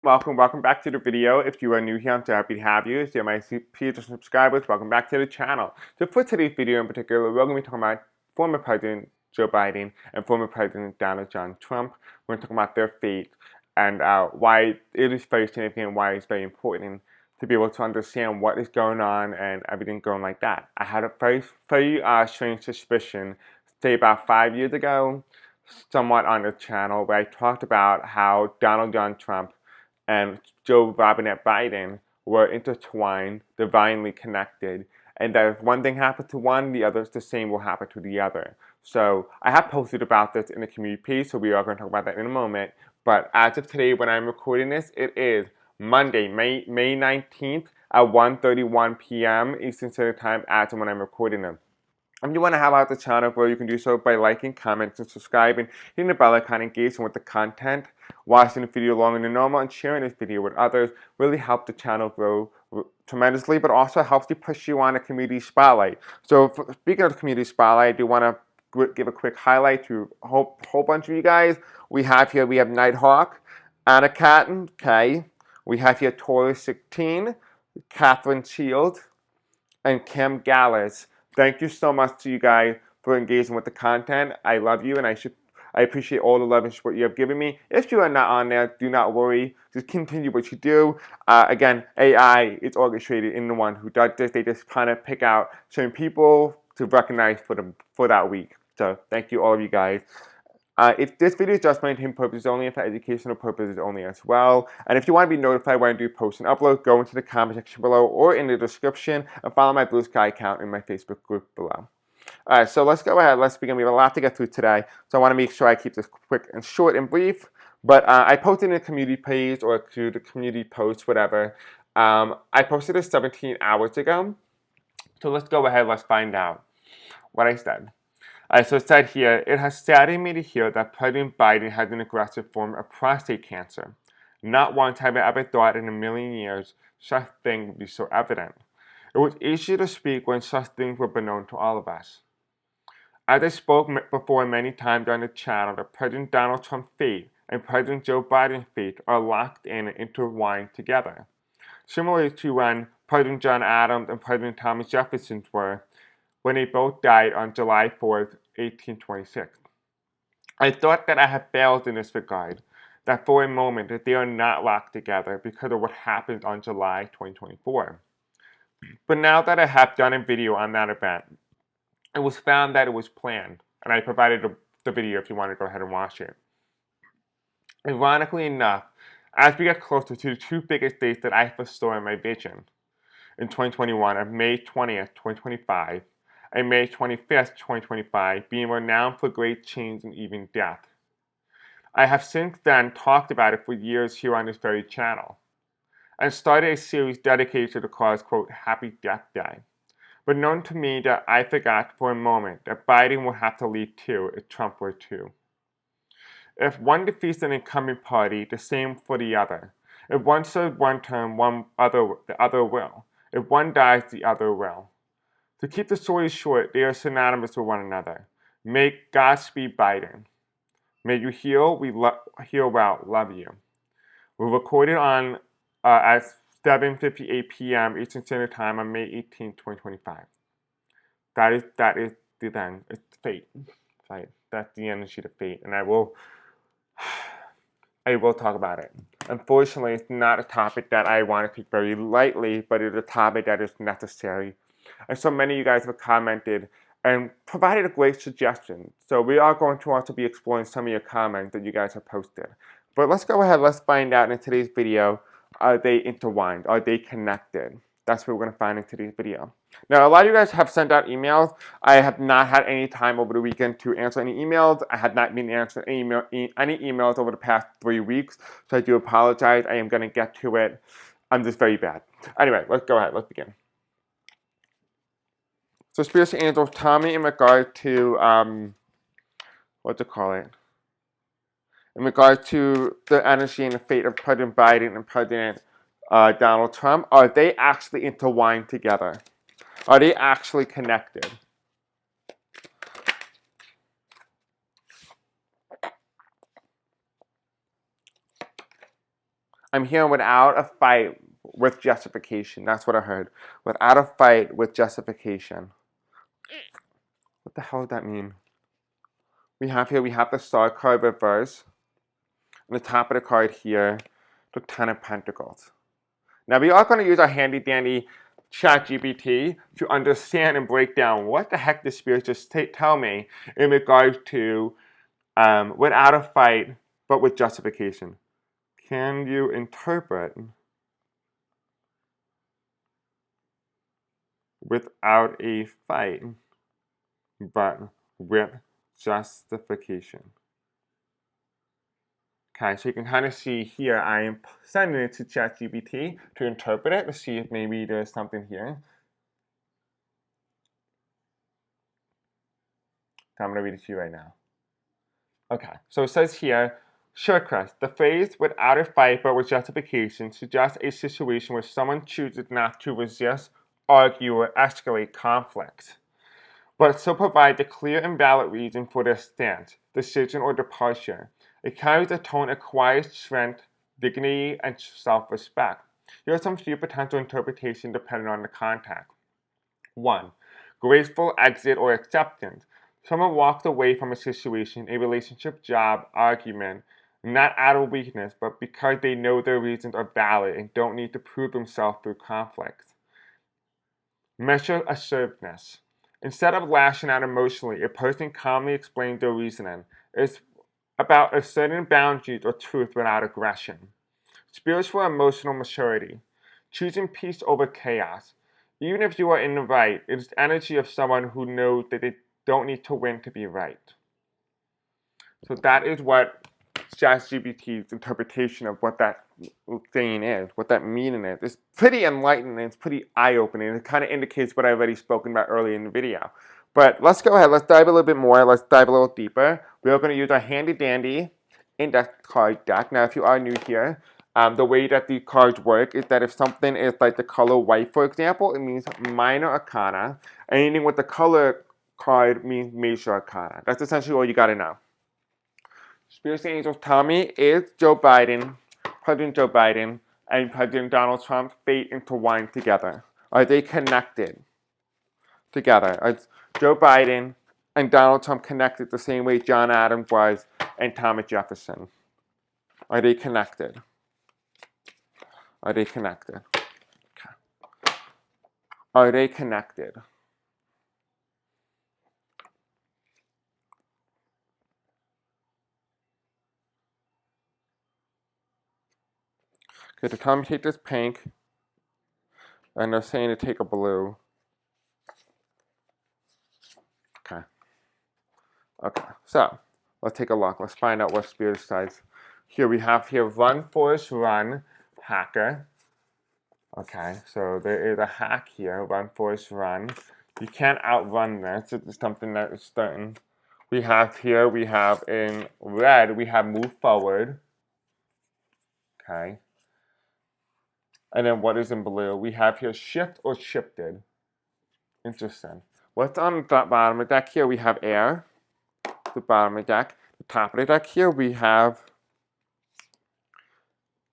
Welcome back to the video. If you are new here, I'm so happy to have you. If you're my peers or subscribers, welcome back to the channel. So for today's video in particular, we're going to be talking about former President Joe Biden and former President Donald John Trump. We're going to talk about their fate and why it is very significant and why it's very important to be able to understand what is going on and everything going like that. I had a very strange suspicion, say about 5 years ago, somewhat on the channel, where I talked about how Donald John Trump and Joe Robinette Biden were intertwined, divinely connected, and that if one thing happened to one, the same will happen to the other. So I have posted about this in the community page, so we are going to talk about that in a moment. But as of today, when I'm recording this, it is Monday, May 19th at 1:31 p.m. Eastern Standard Time as of when I'm recording them. If you want to help out the channel, well, you can do so by liking, commenting, subscribing, hitting the bell icon, engaging with the content, watching the video longer than normal, and sharing this video with others. Really help the channel grow tremendously, but also helps to push you on a community spotlight. So speaking of the community spotlight, I do want to give a quick highlight to a whole bunch of you guys. We have Nighthawk, Anna Catton, Kay. We have here Taurus 16, Catherine Shield, and Kim Gallus. Thank you so much to you guys for engaging with the content. I love you, and I appreciate all the love and support you have given me. If you are not on there, do not worry. Just continue what you do. Again, AI is orchestrated in the one who does this. They just kind of pick out certain people to recognize for that week. So thank you, all of you guys. If this video is just for entertainment purposes only and for educational purposes only as well. And if you want to be notified when I do post and upload, go into the comment section below or in the description and follow my Blue Sky account in my Facebook group below. Alright, so let's go ahead. Let's begin. We have a lot to get through today, so I want to make sure I keep this quick and short and brief. But I posted in the community page or to the community post, whatever. I posted this 17 hours ago. So let's go ahead. Let's find out what I said. So it said here, it has saddened me to hear that President Biden has an aggressive form of prostate cancer. Not once have I ever thought in a million years such thing would be so evident. It was easier to speak when such things were known to all of us. As I spoke before many times on the channel, that President Donald Trump's fate and President Joe Biden's fate are locked in and intertwined together. Similarly to when President John Adams and President Thomas Jefferson were, when they both died on July 4th, 1826. I thought that I had failed in this regard, that for a moment that they are not locked together because of what happened on July 2024. But now that I have done a video on that event, it was found that it was planned, and I provided the video if you want to go ahead and watch it. Ironically enough, as we get closer to the two biggest dates that I foresaw in my vision, in 2021 of May 20th, 2025, and May 25th, 2025, being renowned for great change and even death. I have since then talked about it for years here on this very channel, and started a series dedicated to the cause, quote, Happy Death Day. But known to me that I forgot for a moment that Biden will have to leave too if Trump were to. If one defeats an incumbent party, the same for the other. If one serves one term, the other will. If one dies, the other will. To keep the story short, they are synonymous with one another. May Godspeed Biden. May you heal well, love you. We recorded on at 7:58 p.m. Eastern Standard Time on May 18, 2025. That is the end. It's fate. Right. That's the energy of fate, and I will talk about it. Unfortunately, it's not a topic that I want to take very lightly, but it's a topic that is necessary. And so many of you guys have commented and provided a great suggestion. So we are going to also be exploring some of your comments that you guys have posted. But let's go ahead, let's find out in today's video, are they intertwined? Are they connected? That's what we're going to find in today's video. Now, a lot of you guys have sent out emails. I have not had any time over the weekend to answer any emails. I had not been answering any emails over the past 3 weeks, so I do apologize. I am going to get to it. I'm just very bad. Anyway, let's go ahead. Let's begin. So Spirit Angel, tell me in regard to, what to call it? In regard to the energy and the fate of President Biden and President Donald Trump, are they actually intertwined together? Are they actually connected? I'm hearing without a fight with justification. That's what I heard. Without a fight with justification. What the hell does that mean? We have the Star card reverse. On the top of the card here, the Ten of Pentacles. Now we are going to use our handy dandy ChatGPT to understand and break down what the heck the spirits just tell me in regards to without a fight but with justification. Can you interpret without a fight but with justification? Okay, so you can kind of see here, I am sending it to ChatGPT to interpret it, to see if maybe there's something here. I'm going to read it to you right now. Okay, so it says here, sure, Chris, the phrase without a fight but with justification suggests a situation where someone chooses not to resist, argue, or escalate conflict, but still provides a clear and valid reason for their stance, decision, or departure. It carries a tone of quiet strength, dignity, and self-respect. Here are some few potential interpretations depending on the context. 1. Graceful exit or acceptance. Someone walks away from a situation, a relationship, job, argument, not out of weakness, but because they know their reasons are valid and don't need to prove themselves through conflict. Measure assertiveness. Instead of lashing out emotionally, a person calmly explains their reasoning. It's about asserting boundaries or truth without aggression. Spiritual emotional maturity. Choosing peace over chaos. Even if you are in the right, it is the energy of someone who knows that they don't need to win to be right. So that is what ChatGPT's interpretation of what that saying is, what that meaning is. It's pretty enlightening, it's pretty eye-opening. It kind of indicates what I've already spoken about earlier in the video. But let's go ahead, let's dive a little bit more, let's dive a little deeper. We're going to use our handy-dandy index card deck. Now, if you are new here, the way that the cards work is that if something is like the color white, for example, it means minor arcana. Anything with the color card means major arcana. That's essentially all you got to know. Spirit angels tell me, is President Joe Biden, and President Donald Trump fate intertwined together? Are they connected together? Are Joe Biden and Donald Trump connected the same way John Adams was and Thomas Jefferson? Are they connected? Are they connected? Okay. Are they connected? Okay, they're telling me to take this pink, and they're saying to take a blue. Okay. Okay, so let's take a look. Let's find out what spirit says. Here we have run, Forrest, run, hacker. Okay, so there is a hack here, run, Forrest, run. You can't outrun this. It's something that is certain. We have in red, we have move forward. Okay. And then what is in blue? We have here shift or shifted. Interesting. What's on the bottom of the deck here? We have air. The bottom of the deck. The top of the deck here, we have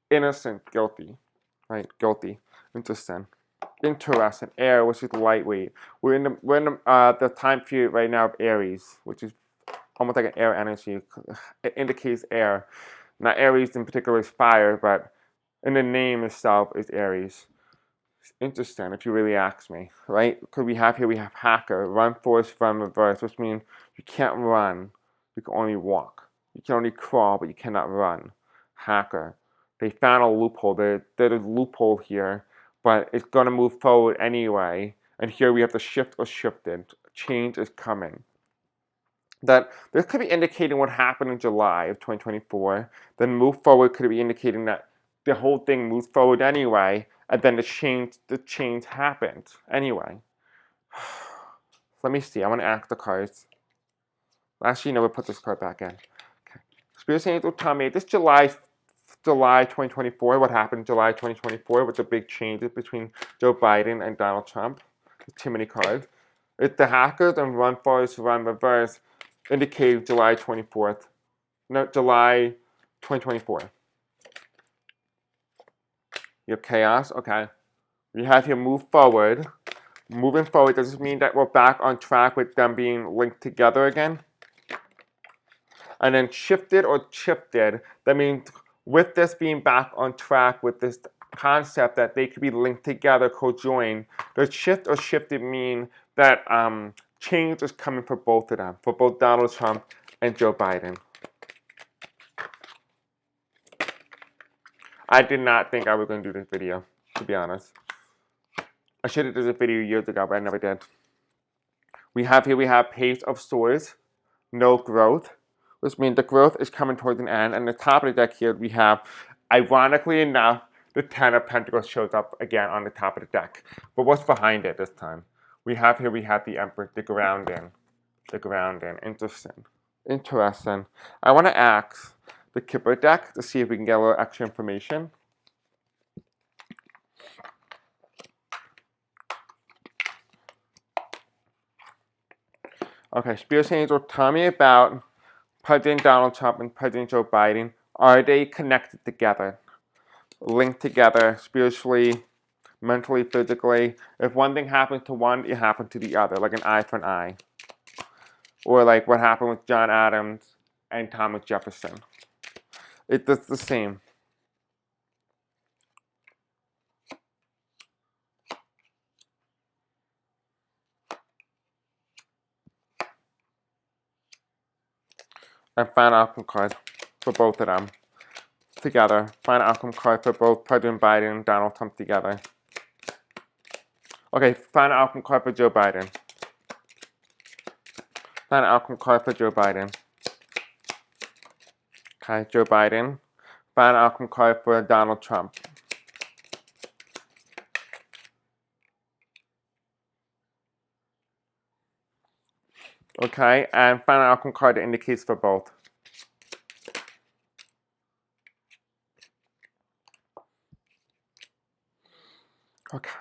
innocent, guilty. Right, guilty. Interesting. Interesting. Air, which is lightweight. We're in the time period right now of Aries, which is almost like an air energy. It indicates air. Not Aries in particular is fire, but in the name itself is Aries. It's interesting if you really ask me, right? Because we have hacker, run, force, run, reverse, which means you can't run, you can only walk. You can only crawl, but you cannot run. Hacker. They found a loophole. There's a loophole here, but it's going to move forward anyway. And here we have the shift or shifted. Change is coming. That this could be indicating what happened in July of 2024. Then move forward could be indicating that the whole thing moves forward anyway, and then the change happened anyway. Let me see. I want to ask the cards. Actually, no, we'll put this card back in. Okay. Spirit Angel tell me this July 2024. What happened in July 2024 with the big changes between Joe Biden and Donald Trump? There's too many cards. It's the hackers and run forward, run reverse. Indicated July 24th. No, July 2024. You have chaos. Okay. We have here move forward. Moving forward, does this mean that we're back on track with them being linked together again? And then shifted or shifted, that means with this being back on track with this concept that they could be linked together, co-joined, does shift or shifted mean that change is coming for both of them, for both Donald Trump and Joe Biden? I did not think I was going to do this video, to be honest. I should have done this video years ago, but I never did. We have pace of swords, no growth, which means the growth is coming towards an end. And the top of the deck here, we have, ironically enough, the Ten of Pentacles shows up again on the top of the deck. But what's behind it this time? We have the Emperor, the grounding. Interesting. I want to ask the Kipper deck to see if we can get a little extra information. Okay, Spirit Angel, tell me about President Donald Trump and President Joe Biden. Are they connected together? Linked together spiritually, mentally, physically? If one thing happens to one, it happens to the other, like an eye for an eye. Or like what happened with John Adams and Thomas Jefferson. It's the same. And final outcome card for both of them together. Final outcome card for both President Biden and Donald Trump together. Okay, final outcome card for Joe Biden. Final outcome card for Joe Biden. Okay, Joe Biden. Final outcome card for Donald Trump. Okay, and final outcome card that indicates for both. Okay.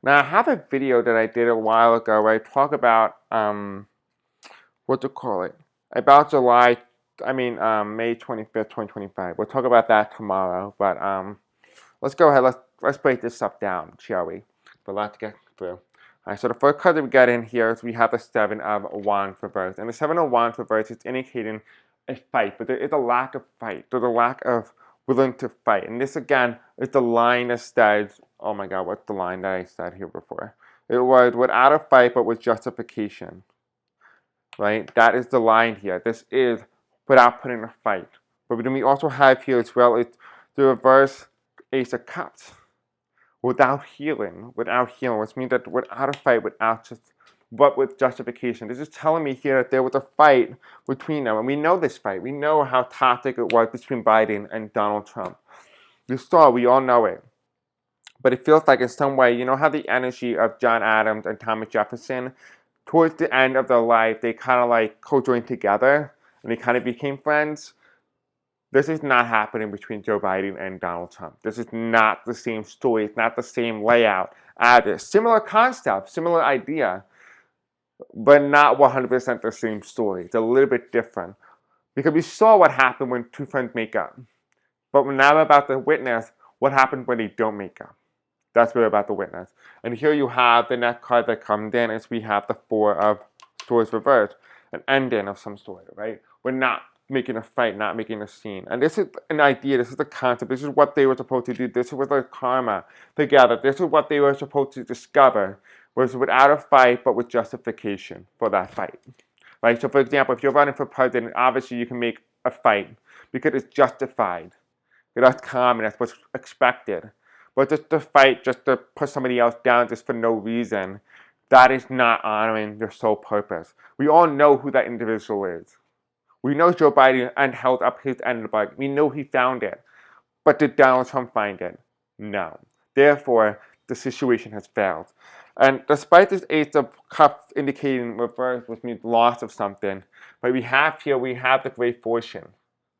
Now I have a video that I did a while ago where I talk about what to call it? About May 25th, 2025. We'll talk about that tomorrow, but let's go ahead. Let's break this stuff down, shall we? There's a lot to get through. Alright, so the first card that we get in here is we have the Seven of Wands reversed. And the Seven of Wands reversed is indicating a fight, but there is a lack of fight. There's a lack of willing to fight. And this again is the line that says, oh my god, what's the line that I said here before? It was without a fight but with justification. Right? That is the line here. This is without putting a fight. But then we also have here as well, it's the reverse Ace of Cups. Without healing, which means that without a fight, but with justification. This is telling me here that there was a fight between them, and we know this fight. We know how toxic it was between Biden and Donald Trump. We all know it. But it feels like in some way, you know how the energy of John Adams and Thomas Jefferson, towards the end of their life, they kind of like co-joined together, and they kind of became friends. This is not happening between Joe Biden and Donald Trump. This is not the same story. It's not the same layout. Similar concept, similar idea, but not 100% the same story. It's a little bit different. Because we saw what happened when two friends make up. But now we're about to witness what happens when they don't make up. That's what we're about to witness. And here you have the next card that comes in is we have the Four of Swords reversed. An ending of some sort, right? We're not making a fight, not making a scene. And this is an idea, this is the concept, this is what they were supposed to do, this was their karma together, this is what they were supposed to discover, was without a fight, but with justification for that fight. Right? So for example, if you're running for president, obviously you can make a fight, because it's justified. That's common, that's what's expected. But just to fight, just to put somebody else down just for no reason, that is not honoring your sole purpose. We all know who that individual is. We know Joe Biden held up his end of the bargain. We know he found it. But did Donald Trump find it? No. Therefore, the situation has failed. And despite this Ace of Cups indicating reverse, which means loss of something, but we have the Great Fortune,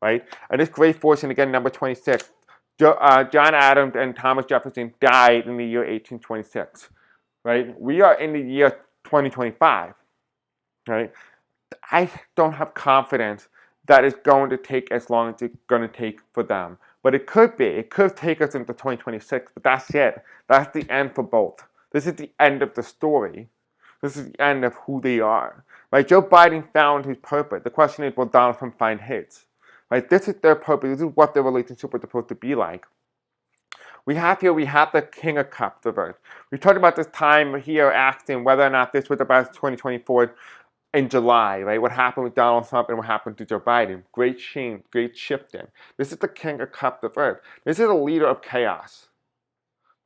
right? And this Great Fortune, again, number 26, John Adams and Thomas Jefferson died in the year 1826, right? We are in the year 2025, right? I don't have confidence that it's going to take as long as it's going to take for them. But it could take us into 2026, but that's it. That's the end for both. This is the end of the story. This is the end of who they are. Right? Joe Biden found his purpose. The question is, will Donald Trump find his? Right? This is their purpose. This is what their relationship was supposed to be like. We have the King of Cups reversed. We talked about this time here asking whether or not this was about 2024 in July, right? What happened with Donald Trump and what happened to Joe Biden. Great change, great shifting. This is the King of Cups reversed. This is a leader of chaos.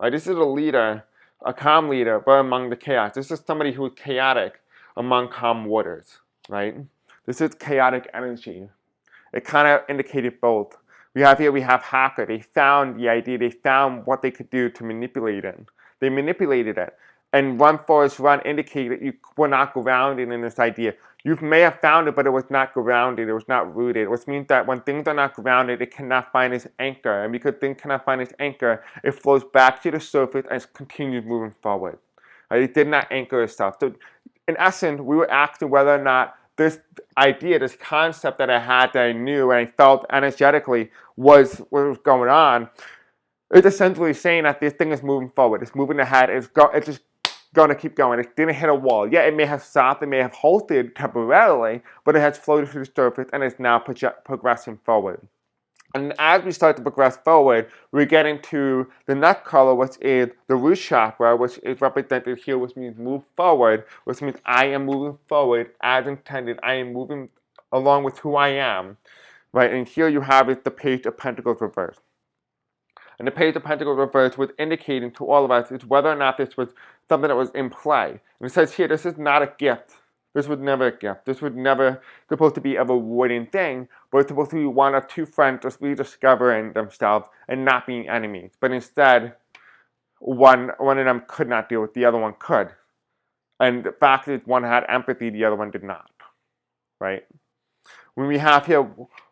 Right? This is a leader, a calm leader, but among the chaos. This is somebody who is chaotic among calm waters, right? This is chaotic energy. It kind of indicated both. We have hacker. They found the idea. They found what they could do to manipulate it. They manipulated it. And Run Forest Run indicated that you were not grounded in this idea. You may have found it, but it was not grounded. It was not rooted, which means that when things are not grounded, it cannot find its anchor. And because things cannot find its anchor, it flows back to the surface and continues moving forward. Right? It did not anchor itself. So in essence, we were asking whether or not this idea, this concept that I had, that I knew and I felt energetically was what was going on. It's essentially saying that this thing is moving forward. It's moving ahead. It's just going to keep going. It didn't hit a wall. Yeah, it may have stopped. It may have halted temporarily, but it has floated to the surface and is now progressing forward. And as we start to progress forward, we get into the nut color, which is the root chakra, which is represented here, which means move forward, which means I am moving forward as intended. I am moving along with who I am, right? And here you have it, the Page of Pentacles reversed. And the Page of Pentacles reversed was indicating to all of us is whether or not this was something that was in play. And it says here, this is not a gift. This was never a gift. This was never supposed to be a rewarding thing, but it's supposed to be one of two friends just rediscovering themselves and not being enemies. But instead, one of them could not deal with, the other one could. And the fact is, one had empathy, the other one did not. Right? When we have here,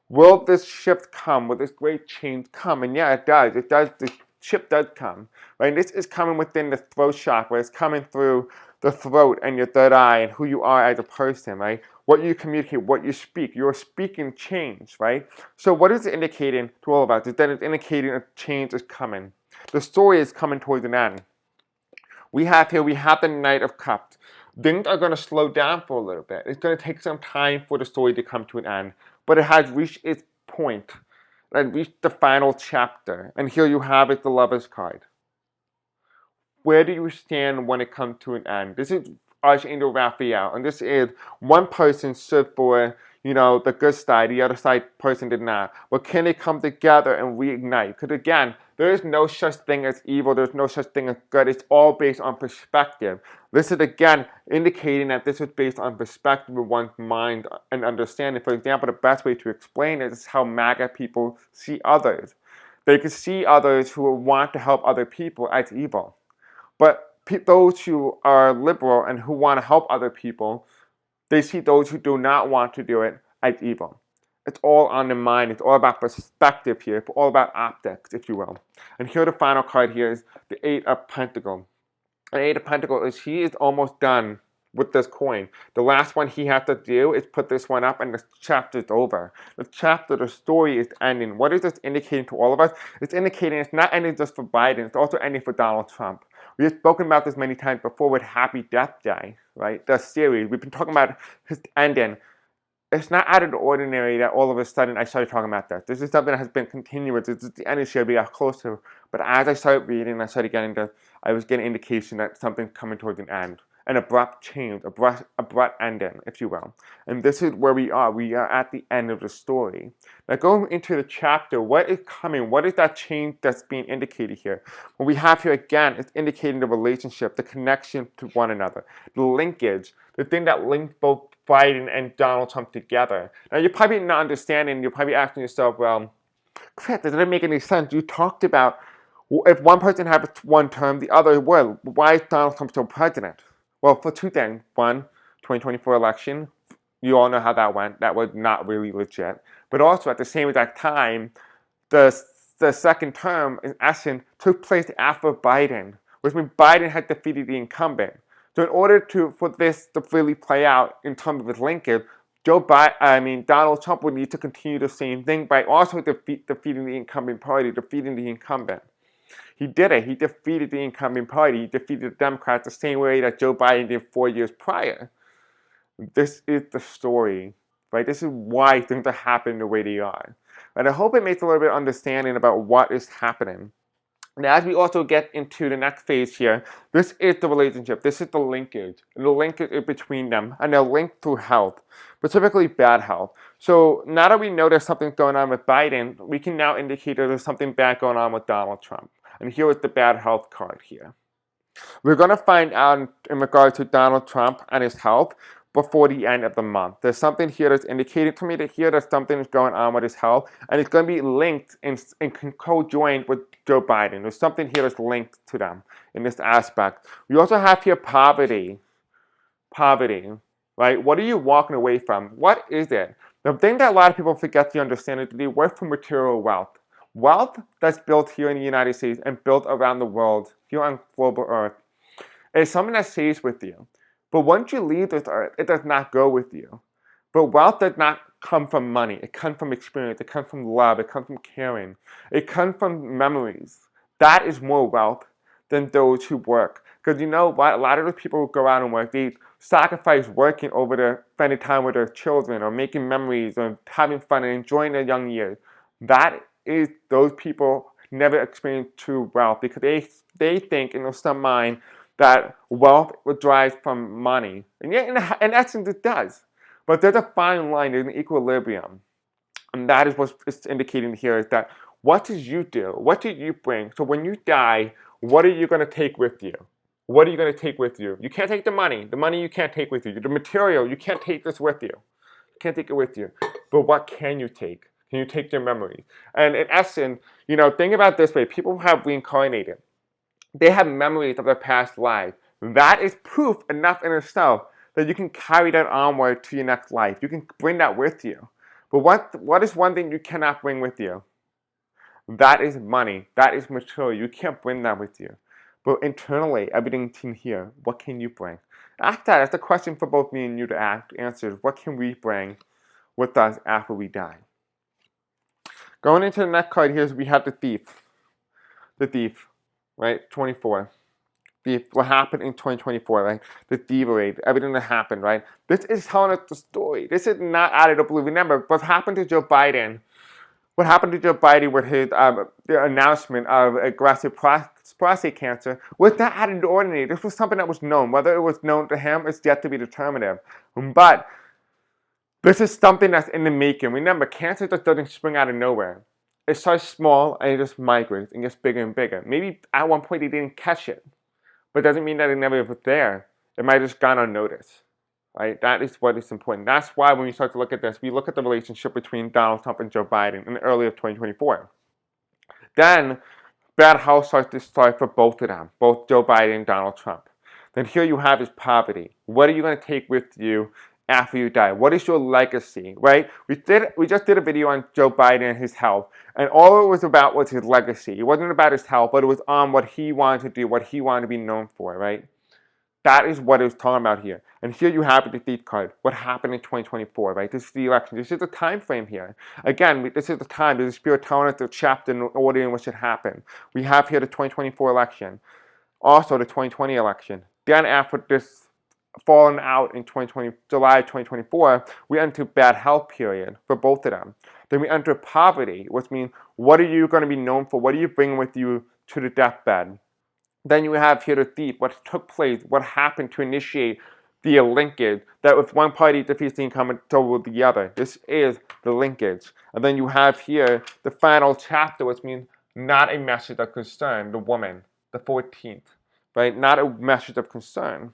will this shift come? Will this great change come? And yeah, it does. It does. The shift does come. Right? And this is coming within the throat chakra. It's coming through the throat and your third eye and who you are as a person, right? What you communicate, what you speak. Your speaking change, right? So what is it indicating to all of us? Is that it's indicating a change is coming. The story is coming towards an end. We have the Knight of Cups. Things are going to slow down for a little bit. It's going to take some time for the story to come to an end. But it has reached its point. It has reached the final chapter. And here you have it, the Lover's card. Where do you stand when it comes to an end? This is Archangel Raphael, and this is one person stood for, the good side, the other side person did not. But can they come together and reignite? Because again, there is no such thing as evil, there's no such thing as good, it's all based on perspective. This is again indicating that this is based on perspective of one's mind and understanding. For example, the best way to explain it is how MAGA people see others. They can see others who want to help other people as evil. But those who are liberal and who want to help other people, they see those who do not want to do it as evil. It's all on the mind. It's all about perspective here. It's all about optics, if you will. And here the final card here is the Eight of Pentacles. The Eight of Pentacles he is almost done with this coin. The last one he has to do is put this one up and the chapter is over. The story is ending. What is this indicating to all of us? It's indicating it's not ending just for Biden. It's also ending for Donald Trump. We have spoken about this many times before with Happy Death Day, right? The series. We've been talking about his ending. It's not out of the ordinary that all of a sudden I started talking about this. This is something that has been continuous. This is the energy we got closer. But as I started reading, I was getting indication that something's coming towards an end. An abrupt change, abrupt ending, if you will. And this is where we are. We are at the end of the story. Now going into the chapter, what is coming? What is that change that's being indicated here? What we have here again is indicating the relationship, the connection to one another, the linkage, the thing that links both Biden and Donald Trump together. Now you're probably not understanding, you're probably asking yourself, well, Chris, does that make any sense? You talked about if one person has one term, the other will. Why is Donald Trump still president? Well, for two things. One, 2024 election, you all know how that went. That was not really legit. But also at the same exact time, the second term, in essence, took place after Biden, which means Biden had defeated the incumbent. So in order for this to really play out in terms of its linkage, Donald Trump would need to continue the same thing by also defeating the incumbent party, defeating the incumbent. He did it. He defeated the incumbent party. He defeated the Democrats the same way that Joe Biden did 4 years prior. This is the story, right? This is why things are happening the way they are. And I hope it makes a little bit of understanding about what is happening. And as we also get into the next phase here, this is the relationship. This is the linkage. And the linkage is between them. And they're linked through health, specifically bad health. So now that we know there's something going on with Biden, we can now indicate that there's something bad going on with Donald Trump. And here is the bad health card here. We're going to find out in regards to Donald Trump and his health before the end of the month. There's something here that's indicated to me that here there's something that's going on with his health, and it's going to be linked and co-joined with Joe Biden. There's something here that's linked to them in this aspect. We also have here poverty. Poverty, right? What are you walking away from? What is it? The thing that a lot of people forget to understand is that they work for material wealth. Wealth that's built here in the United States and built around the world, here on global Earth, is something that stays with you. But once you leave this earth, it does not go with you. But wealth does not come from money. It comes from experience. It comes from love. It comes from caring. It comes from memories. That is more wealth than those who work. Because you know what? A lot of the people who go out and work, they sacrifice working over their spending time with their children or making memories or having fun and enjoying their young years. That is, those people never experience true wealth because they think in their mind that wealth derives from money. And yet, in essence, it does. But there's a fine line, there's an equilibrium. And that is what it's indicating here is that what did you do? What did you bring? So when you die, what are you going to take with you? What are you going to take with you? You can't take the money. The money you can't take with you. The material, you can't take this with you. You can't take it with you. But what can you take? Can you take your memories? And in essence, think about it this way. People have reincarnated. They have memories of their past life. That is proof enough in itself that you can carry that onward to your next life. You can bring that with you. But what is one thing you cannot bring with you? That is money. That is material. You can't bring that with you. But internally, everything in here, what can you bring? Ask that. That's a question for both me and you to answer. What can we bring with us after we die? Going into the next card here, we have the thief. The thief. Right, 24. What happened in 2024, right? The thievery, everything that happened, right? This is telling us the story. This is not out of the blue. Remember, what happened to Joe Biden? What happened to Joe Biden with his the announcement of aggressive prostate cancer was not out of the ordinary. This was something that was known. Whether it was known to him is yet to be determinative. But this is something that's in the making. Remember, cancer just doesn't spring out of nowhere. It starts small and it just migrates and gets bigger and bigger. Maybe at one point they didn't catch it, but it doesn't mean that it never was there. It might have just gone unnoticed, right? That is what is important. That's why when we start to look at this, we look at the relationship between Donald Trump and Joe Biden in the early of 2024. Then bad health starts to start for both of them, both Joe Biden and Donald Trump. Then here you have is poverty. What are you going to take with you after you die? What is your legacy, right? We just did a video on Joe Biden and his health, and all it was about was his legacy. It wasn't about his health, but it was on what he wanted to do, what he wanted to be known for, right? That is what it was talking about here. And here you have the thief card. What happened in 2024, right? This is the election. This is the time frame here. Again, this is the time. This is Spirit telling us the chapter and the order in which it happened. We have here the 2024 election. Also the 2020 election. Then after this fallen out in July 2024, we enter bad health period for both of them. Then we enter poverty, which means what are you going to be known for? What are you bringing with you to the deathbed? Then you have here the thief, what took place, what happened to initiate the linkage, that if one party defeats the incumbent, so will the other. This is the linkage. And then you have here the final chapter, which means not a message of concern, the woman, the 14th, right? Not a message of concern.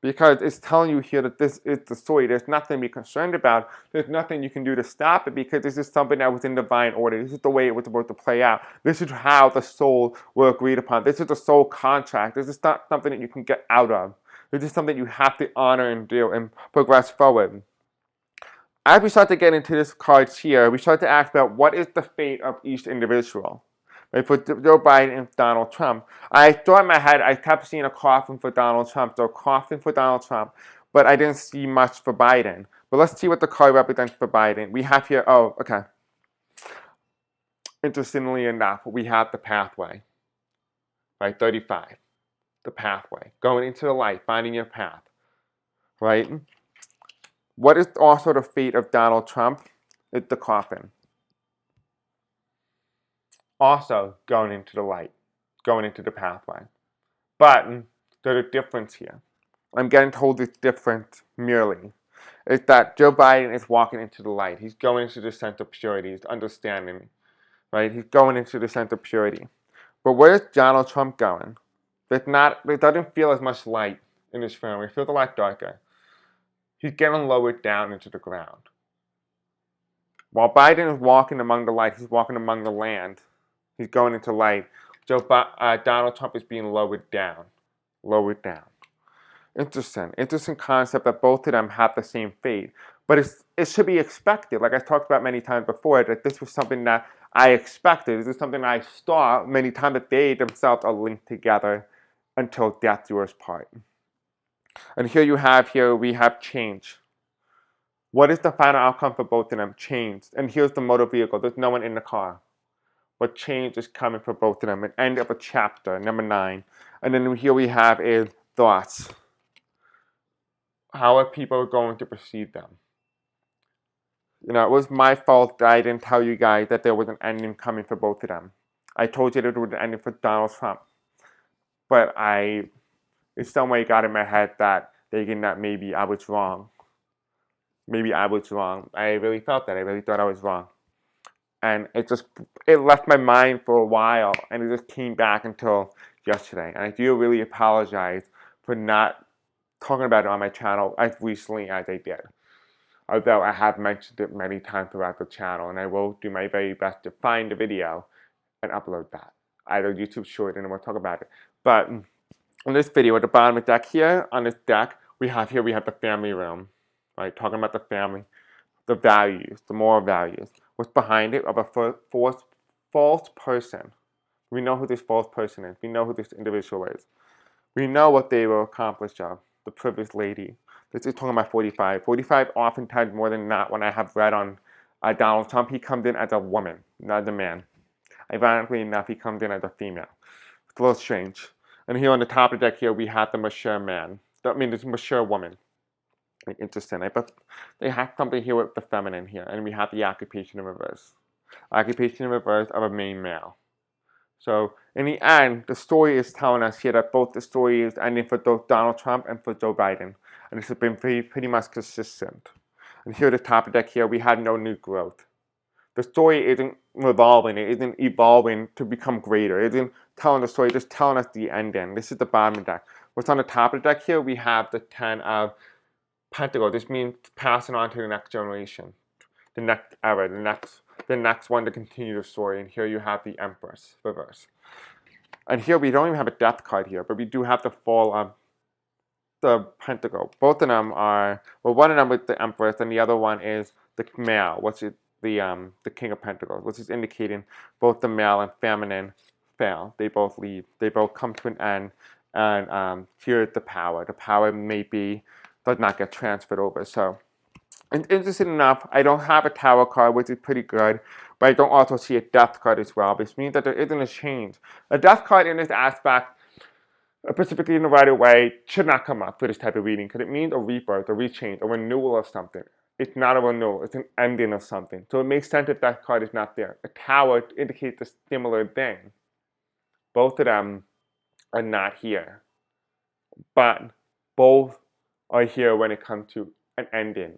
Because it's telling you here that this is the story. There's nothing to be concerned about. There's nothing you can do to stop it because this is something that was in divine order. This is the way it was supposed to play out. This is how the soul will agreed upon. This is the soul contract. This is not something that you can get out of. This is something you have to honor and do and progress forward. As we start to get into this cards here, we start to ask about what is the fate of each individual. Right, for Joe Biden and Donald Trump. I thought in my head, I kept seeing a coffin for Donald Trump, so a coffin for Donald Trump, but I didn't see much for Biden. But let's see what the card represents for Biden. We have here, oh, okay. Interestingly enough, we have the pathway, right? 35, the pathway, going into the light, finding your path, right? What is also the fate of Donald Trump? It's the coffin. Also going into the light, going into the pathway. But there's a difference here. I'm getting told it's different merely. It's that Joe Biden is walking into the light. He's going into the sense of purity. He's understanding, right? He's going into the sense of purity. But where's Donald Trump going? It doesn't feel as much light in his family. It feels a lot darker. He's getting lowered down into the ground. While Biden is walking among the light, he's walking among the land. He's going into light. Donald Trump is being lowered down. Lowered down. Interesting concept that both of them have the same fate. But it should be expected. Like I talked about many times before, that this was something that I expected. This is something I saw many times, that they themselves are linked together until death do us part. And here we have change. What is the final outcome for both of them? Change. And here's the motor vehicle. There's no one in the car. But change is coming for both of them. An end of a chapter, number 9. And then here we have is thoughts. How are people going to perceive them? You know, it was my fault that I didn't tell you guys that there was an ending coming for both of them. I told you that there was an ending for Donald Trump. But in some way got in my head that thinking that maybe I was wrong. Maybe I was wrong. I really felt that. I really thought I was wrong. And it left my mind for a while, and it just came back until yesterday. And I do really apologize for not talking about it on my channel as recently as I did. Although I have mentioned it many times throughout the channel, and I will do my very best to find the video and upload that. Either YouTube short, and then we'll talk about it. But in this video, at the bottom of the deck here, on this deck, we have the family room, right? Talking about the family, the values, the moral values. What's behind it of a false person. We know who this false person is. We know who this individual is. We know what they will accomplish of, the privileged lady. This is talking about 45. 45 oftentimes more than not, when I have read on Donald Trump, he comes in as a woman, not as a man. Ironically enough, he comes in as a female. It's a little strange. And here on the top of the deck here, we have the mature man. This mature woman. Interesting. But they have something here with the feminine here. And we have the occupation in reverse. Occupation in reverse of a main male. So in the end, the story is telling us here that both the story is ending for both Donald Trump and for Joe Biden. And this has been pretty much consistent. And here at the top of the deck here, we have no new growth. The story isn't revolving, it isn't evolving to become greater. It isn't telling the story, just telling us the ending. This is the bottom of the deck. What's on the top of the deck here, we have the 10 of Pentacles. This means passing on to the next generation, the next era, the next one to continue the story. And here you have the Empress, reverse. And here we don't even have a death card here, but we do have the fall of the Pentacle. Both of them are, well, one of them is the Empress, and the other one is the male, which is the King of Pentacles, which is indicating both the male and feminine fail. They both leave. They both come to an end, and here's the power. The power does not get transferred over. So, interesting enough, I don't have a Tower card, which is pretty good, but I don't also see a Death card as well, which means that there isn't a change. A Death card in this aspect, specifically in the right way, should not come up for this type of reading, because it means a rebirth, a rechange, a renewal of something. It's not a renewal, it's an ending of something. So it makes sense if that card is not there. A Tower indicates a similar thing. Both of them are not here. But both are here when it comes to an ending,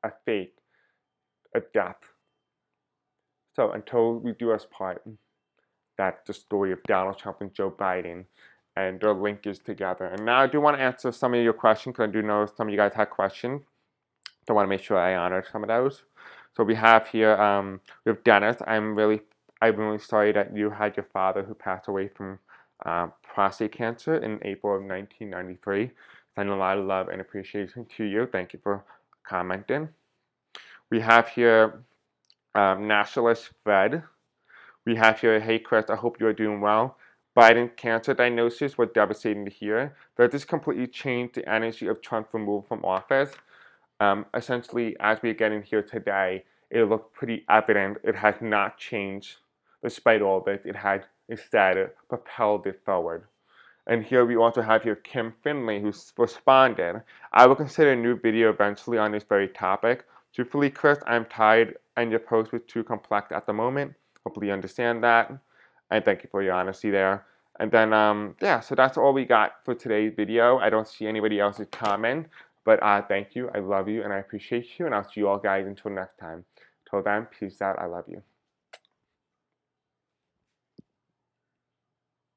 a fate, a death. So until we do us part, that's the story of Donald Trump and Joe Biden, and their link is together. And now I do want to answer some of your questions, because I do know some of you guys had questions. So I want to make sure I honor some of those. So we have here, we have Dennis. I'm really sorry that you had your father who passed away from prostate cancer in April of 1993. Send a lot of love and appreciation to you. Thank you for commenting. We have here Nationalist Fred. We have here, hey Chris, I hope you are doing well. Biden cancer diagnosis was devastating to hear. Does this completely change the energy of Trump's removal from office? Essentially, as we're getting here today, it looked pretty evident it has not changed despite all this. It had instead propelled it forward. And here we also have here Kim Finley, who's responded. I will consider a new video eventually on this very topic. Truthfully, Chris, I'm tired and your post was too complex at the moment. Hopefully you understand that. And thank you for your honesty there. And then, yeah, so that's all we got for today's video. I don't see anybody else's comment, but thank you. I love you and I appreciate you. And I'll see you all guys until next time. Till then, peace out. I love you.